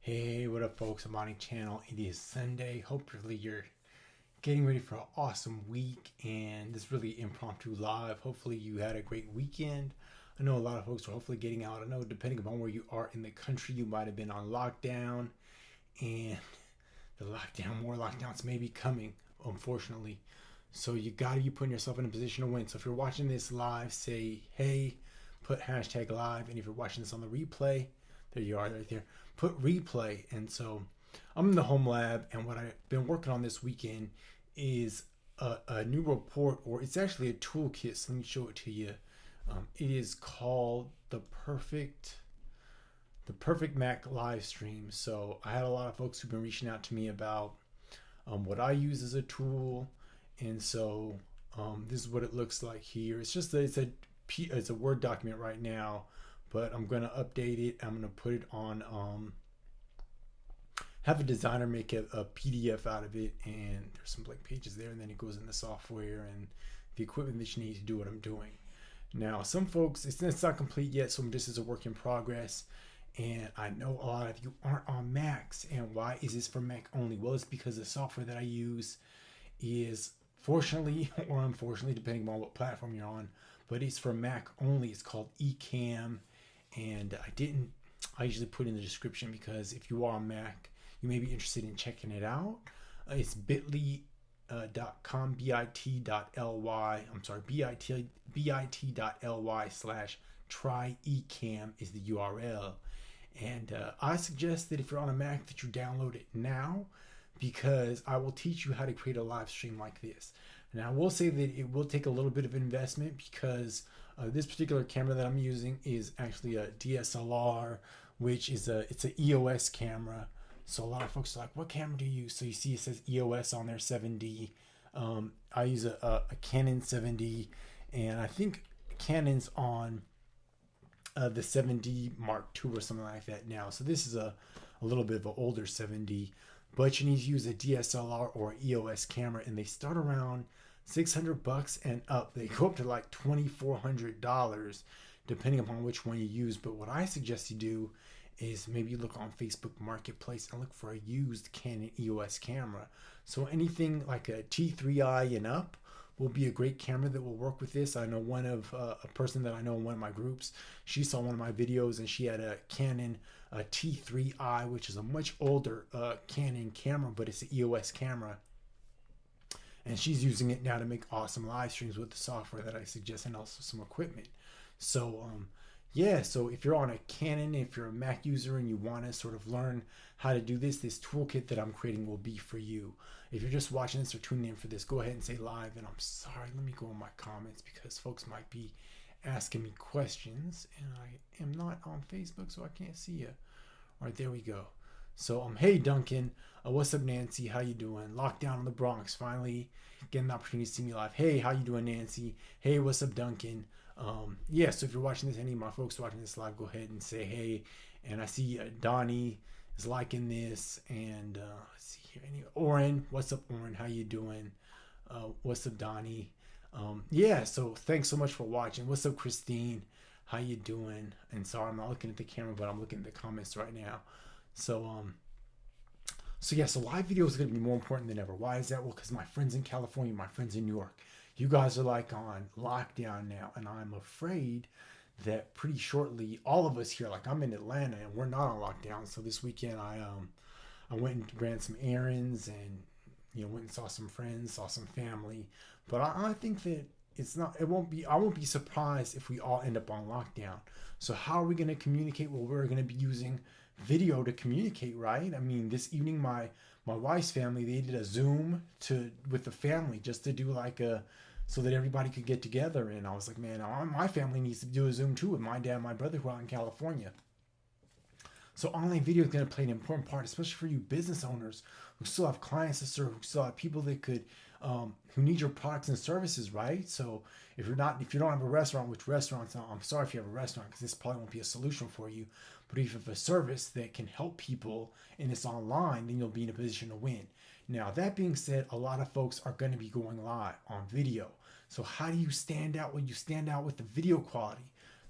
Hey, what up, folks? Amani Channel. It is Sunday. Hopefully, you're getting ready for an awesome week and this really impromptu live. Hopefully, you had a great weekend. I know a lot of folks are hopefully getting out. I know, depending upon where you are in the country, you might have been on lockdown, and more lockdowns may be coming, unfortunately. So, you got to be putting yourself in a position to win. So, if you're watching this live, say, hey, put hashtag live. And if you're watching this on the replay, there you are right there. Put replay. And so I'm in the home lab, and what I've been working on this weekend is a new report, or it's actually a toolkit. So let me show it to you. It is called the perfect Mac live stream. So I had a lot of folks who've been reaching out to me about what I use as a tool, and so this is what it looks like here. It's just that it's a Word document right now, but I'm gonna update it. I'm gonna put it on have a designer make a PDF out of it, and there's some blank pages there, and then it goes in the software and the equipment that you need to do what I'm doing. Now, some folks, it's not complete yet, so this is a work in progress. And I know a lot of you aren't on Macs. And why is this for Mac only? Well, it's because the software that I use is, fortunately or unfortunately, depending on what platform you're on, but it's for Mac only. It's called ECamm, and I usually put in the description because if you are on Mac, you may be interested in checking it out. It's bit.ly.com, bit.ly, I'm sorry, bit.ly slash try ECamm is the URL. And I suggest that if you're on a Mac that you download it now, because I will teach you how to create a live stream like this. Now, I will say that it will take a little bit of investment because this particular camera that I'm using is actually a DSLR, which is it's an EOS camera. So a lot of folks are like, what camera do you use? So you see it says EOS on there, 7D. I use a Canon 7D, and I think Canon's on the 7D Mark II or something like that now. So this is a little bit of an older 7D, but you need to use a DSLR or EOS camera, and they start around $600 and up. They go up to like $2,400 depending upon which one you use. But what I suggest you do is maybe look on Facebook Marketplace and look for a used Canon EOS camera. So anything like a T3i and up will be a great camera that will work with this. I know a person that I know in one of my groups, she saw one of my videos and she had a Canon T3i, which is a much older Canon camera, but it's an EOS camera. And she's using it now to make awesome live streams with the software that I suggest, and also some equipment. So yeah, so if you're on a Canon, if you're a Mac user and you want to sort of learn how to do this toolkit that I'm creating will be for you. If you're just watching this or tuning in for this, go ahead and say live. And I'm sorry, let me go in my comments because folks might be asking me questions, and I am not on Facebook, so I can't see you. All right, there we go. So hey Duncan, what's up Nancy? How you doing? Lockdown in the Bronx, finally getting the opportunity to see me live. Hey, how you doing Nancy? Hey, what's up Duncan? Yeah, so if you're watching this, any of my folks watching this live, go ahead and say hey. And I see Donnie is liking this, and let's see here. Oren, what's up Oren? How you doing? What's up Donnie? Yeah, so thanks so much for watching. What's up Christine? How you doing? And sorry, I'm not looking at the camera, but I'm looking at the comments right now. So yeah, so live video is going to be more important than ever. Why is that? Well, because my friends in California, my friends in New York, you guys are like on lockdown now, and I'm afraid that pretty shortly, all of us here, like I'm in Atlanta and we're not on lockdown. So this weekend, I went and ran some errands, and went and saw some friends, saw some family. But I think that I won't be surprised if we all end up on lockdown. So how are we going to communicate? Well, we're going to be using video to communicate, right? I mean, this evening my wife's family, they did a Zoom with the family just to do so that everybody could get together. And I was like, man, my family needs to do a Zoom too with my dad and my brother who are out in California. So online video is going to play an important part, especially for you business owners who still have clients to serve, who still have people that could, who need your products and services, right? So if you don't have a restaurant, which restaurants, I'm sorry if you have a restaurant because this probably won't be a solution for you. But if you have a service that can help people and it's online, then you'll be in a position to win. Now, that being said, a lot of folks are going to be going live on video. So how do you stand out? Well, you stand out with the video quality.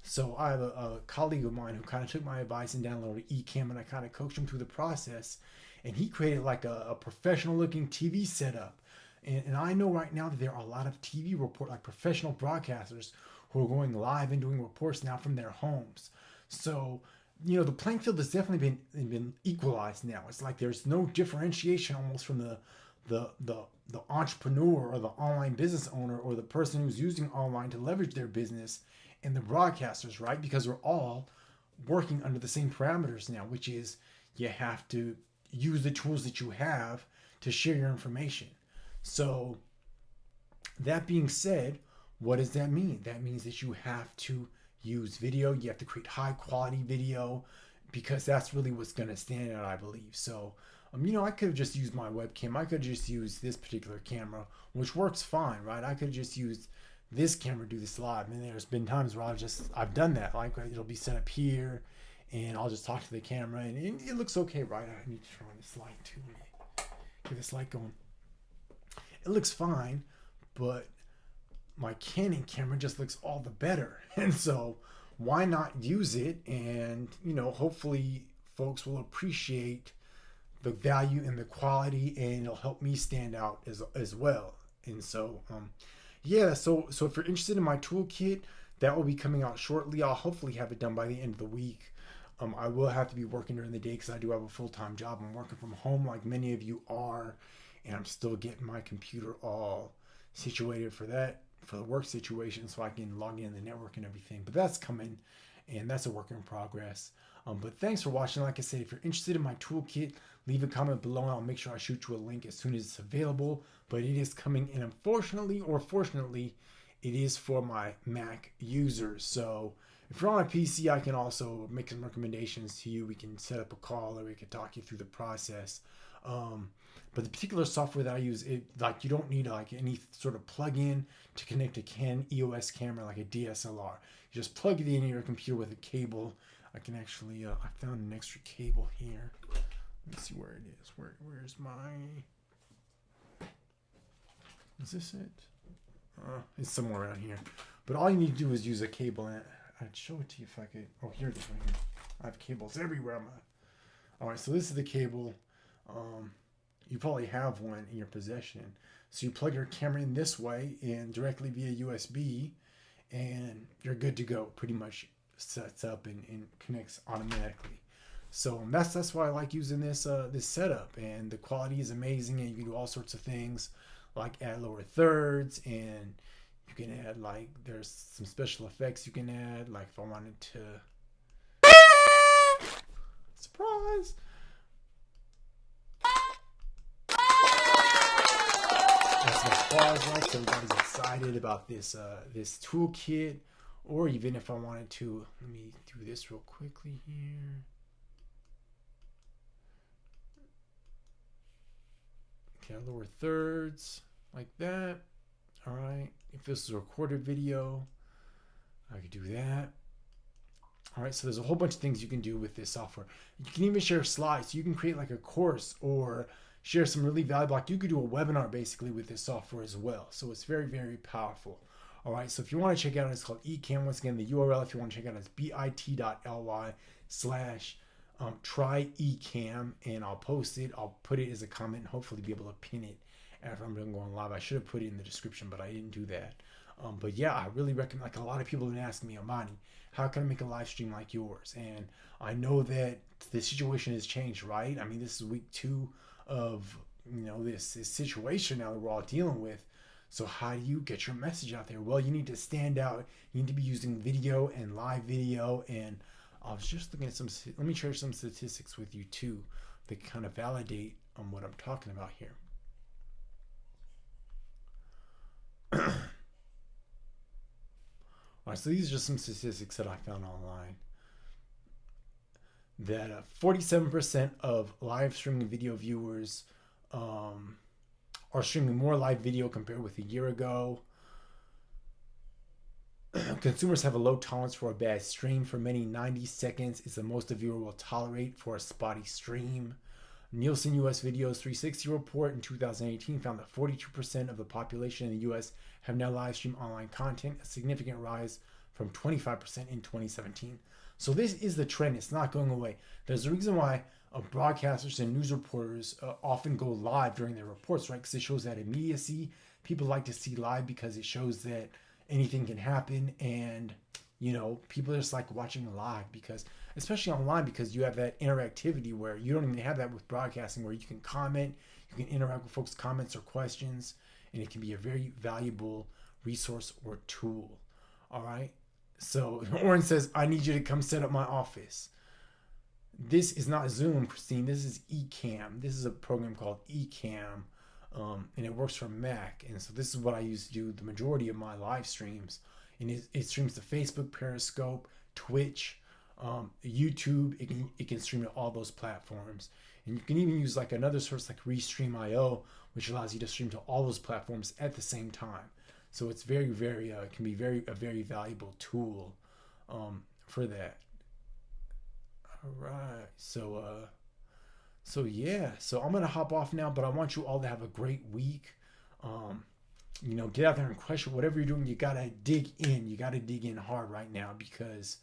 So I have a colleague of mine who kind of took my advice and downloaded ECamm, and I kind of coached him through the process. And he created like a professional looking TV setup. And I know right now that there are a lot of TV like professional broadcasters who are going live and doing reports now from their homes. So, the playing field has definitely been equalized now. It's like there's no differentiation almost from the entrepreneur or the online business owner or the person who's using online to leverage their business and the broadcasters, right? Because we're all working under the same parameters now, which is you have to use the tools that you have to share your information. So, that being said, what does that mean? That means that you have to use video. You have to create high quality video because that's really what's going to stand out, I believe. So, I could have just used my webcam. I could have just used this particular camera, which works fine, right? I could have just used this camera to do this live. And there's been times where I've done that. Like it'll be set up here, and I'll just talk to the camera, and it looks okay, right? I need to turn on this light too. Get this light going. It looks fine, but my Canon camera just looks all the better. And so why not use it? And, hopefully folks will appreciate the value and the quality, and it'll help me stand out as well. And so, yeah, so if you're interested in my toolkit, that will be coming out shortly. I'll hopefully have it done by the end of the week. I will have to be working during the day because I do have a full-time job. I'm working from home like many of you are, and I'm still getting my computer all situated for the work situation so I can log in the network and everything. But that's coming, and that's a work in progress. But thanks for watching. Like I said, if you're interested in my toolkit, leave a comment below and I'll make sure I shoot you a link as soon as it's available. But it is coming, and unfortunately or fortunately, it is for my Mac users. So if you're on a PC, I can also make some recommendations to you. We can set up a call, or we can talk you through the process. But the particular software that I use, you don't need like any sort of plug-in to connect a Canon EOS camera like a DSLR. You just plug it in your computer with a cable. I can actually, I found an extra cable here. Let me see where it is. Where's my? Is this it? It's somewhere around here. But all you need to do is use a cable, and I'd show it to you if I could. Oh, here it is right here. I have cables everywhere. All right, so this is the cable. You probably have one in your possession. So you plug your camera in this way and directly via USB, and you're good to go. Pretty much sets up and connects automatically. So that's why I like using this setup, and the quality is amazing, and you can do all sorts of things like add lower thirds, and you can add there's some special effects you can add, like if I wanted to surprise. That's what applause like, so everybody's excited about this toolkit. Or even if I wanted to, let me do this real quickly here. Okay, lower thirds like that. All right, if this is a recorded video, I could do that. All right, so there's a whole bunch of things you can do with this software. You can even share slides. You can create like a course or share some really valuable, you could do a webinar basically with this software as well. So it's very, very powerful. All right, so if you want to check it out, it's called ECamm. Once again, the URL, if you want to check it out, is bit.ly/try ECamm, and I'll post it. I'll put it as a comment and hopefully be able to pin it after I'm done going live. I should have put it in the description, but I didn't do that. But yeah, I really recommend, like a lot of people have been asking me, Amani, how can I make a live stream like yours? And I know that the situation has changed, right? I mean, this is week 2 of, this situation now that we're all dealing with. So how do you get your message out there? Well, you need to stand out. You need to be using video and live video. And I was just looking at let me share some statistics with you too that kind of validate what I'm talking about here. All right, so these are just some statistics that I found online. That 47% of live streaming video viewers are streaming more live video compared with a year ago. Consumers have a low tolerance for a bad stream. For many, 90 seconds is the most a viewer will tolerate for a spotty stream. Nielsen US Videos 360 report in 2018 found that 42% of the population in the US have now live streamed online content, a significant rise from 25% in 2017. So this is the trend. It's not going away. There's a reason why broadcasters and news reporters often go live during their reports, right? Because it shows that immediacy. People like to see live because it shows that anything can happen, and people just like watching live, because especially online, because you have that interactivity where you don't even have that with broadcasting, where you can comment, you can interact with folks' comments or questions, and it can be a very valuable resource or tool. All right. So Oren says, I need you to come set up my office. This is not Zoom, Christine. This is ECamm. This is a program called ECamm, and it works for Mac. And so this is what I use to do the majority of my live streams. And it streams to Facebook, Periscope, Twitch, YouTube. It can stream to all those platforms. And you can even use like another source like Restream.io, which allows you to stream to all those platforms at the same time. So it's very, very can be a very valuable tool for that. All right. So yeah. So I'm gonna hop off now, but I want you all to have a great week. Get out there and crush it. Whatever you're doing, you gotta dig in. You gotta dig in hard right now, because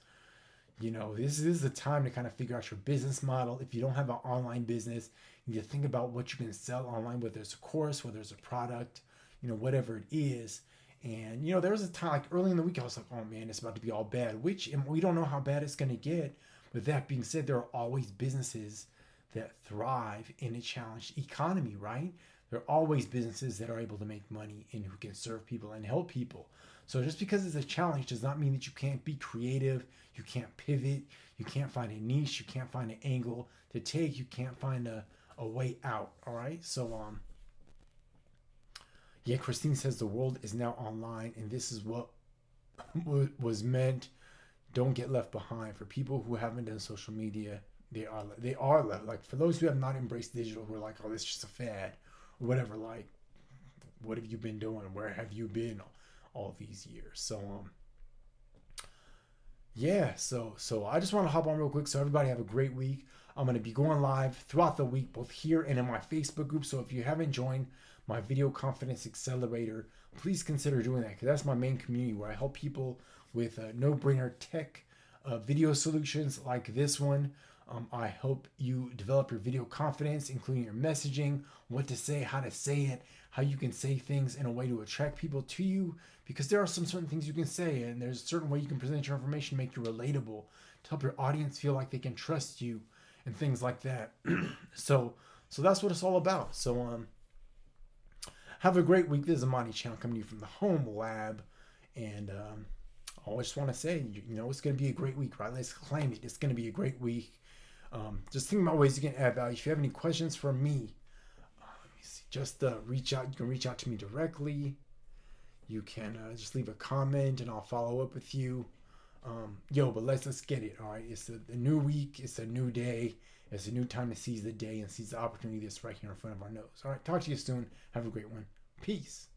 this is the time to kind of figure out your business model. If you don't have an online business, you need to think about what you can sell online, whether it's a course, whether it's a product, whatever it is. And there was a time like early in the week I was like, oh man, it's about to be all bad, and we don't know how bad it's going to get. With that being said, there are always businesses that thrive in a challenged economy, right? There are always businesses that are able to make money and who can serve people and help people. So just because it's a challenge does not mean that you can't be creative, you can't pivot, you can't find a niche, you can't find an angle to take, you can't find a way out. All right. So yeah, Christine says the world is now online, and this is what was meant. Don't get left behind. For people who haven't done social media, they are left. Like for those who have not embraced digital, who are like, oh, this is just a fad or whatever. Like, what have you been doing? Where have you been all these years? So yeah. So I just want to hop on real quick. So everybody have a great week. I'm going to be going live throughout the week, both here and in my Facebook group. So if you haven't joined my Video Confidence Accelerator, please consider doing that, because that's my main community where I help people with no-brainer tech video solutions like this one. I help you develop your video confidence, including your messaging, what to say, how to say it, how you can say things in a way to attract people to you, because there are some certain things you can say, and there's a certain way you can present your information, make you relatable, to help your audience feel like they can trust you, and things like that. So that's what it's all about. So have a great week. This is Amani Channel coming to you from the home lab. And I just want to say, it's going to be a great week, right? Let's claim it. It's going to be a great week. Just think about ways you can add value. If you have any questions for me, let me see. Just reach out. You can reach out to me directly. You can just leave a comment, and I'll follow up with you. But let's get it. All right. It's a new week. It's a new day. It's a new time to seize the day and seize the opportunity that's right here in front of our nose. All right. Talk to you soon. Have a great one. Peace.